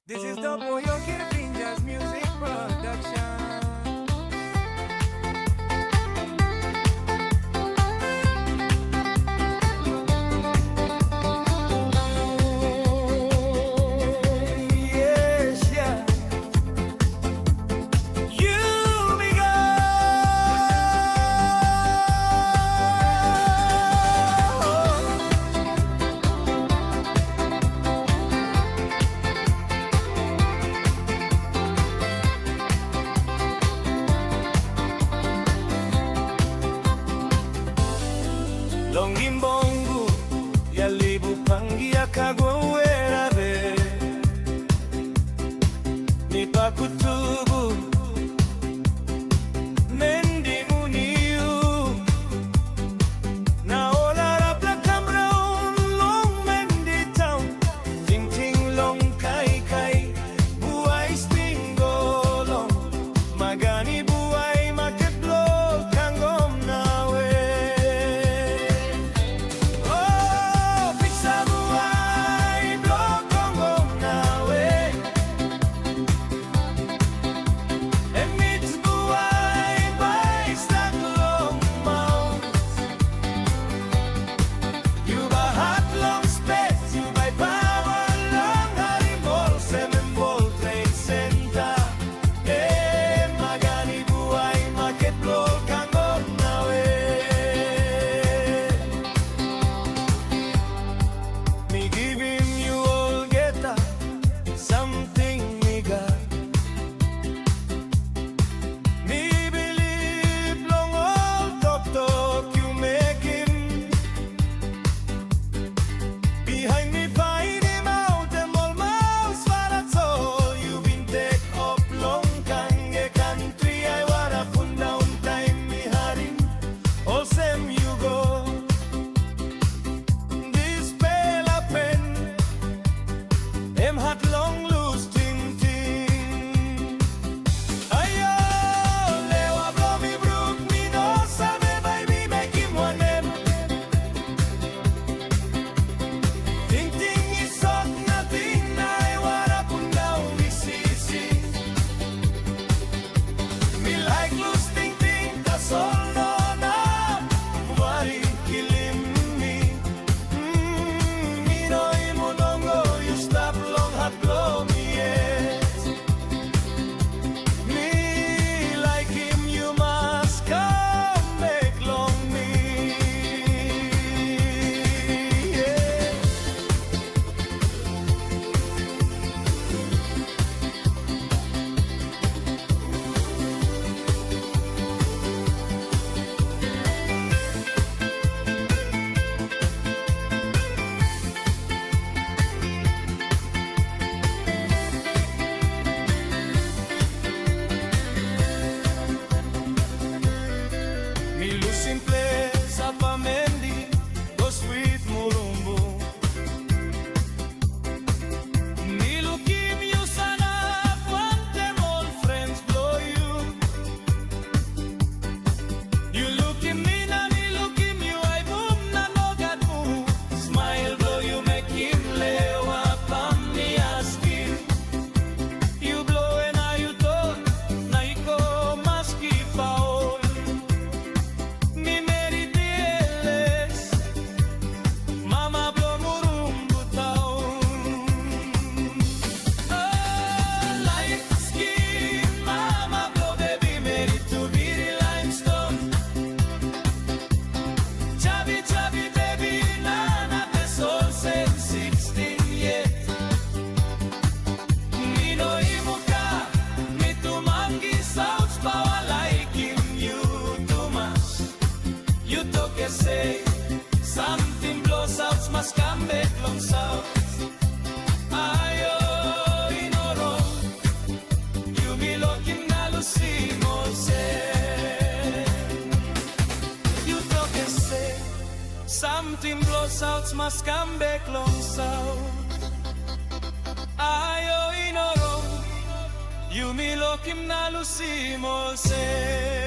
This is the FWG Music Production. Longimbongu yalibupangia kagwera be nipakutubu mendi muniu na ola rapla kamraun long mendi town ting ting long kai kai buai stingolong magani buai market blow kangom nawe. Murumbu nilukim you sana want them all friends blow you you look in me na me look in you I boom na no got move smile blow you make him lewa pam me asking you blow and I you don't na iko maski paol me meriteles Mama blow Murumbu town. Oh, like skin, Mama blow baby married to be the limestone. Chubby, chubby baby, none of the soul said 16 yet. Me no imuka, me too mangi south power like him, you too much. You took a say. Something blows out, must come back long south. Ayo, inoro, you be looking na Lucimo say. You talk and say, something blows out, must come back long south. Ayo, inoro, you be looking na Lucimo say.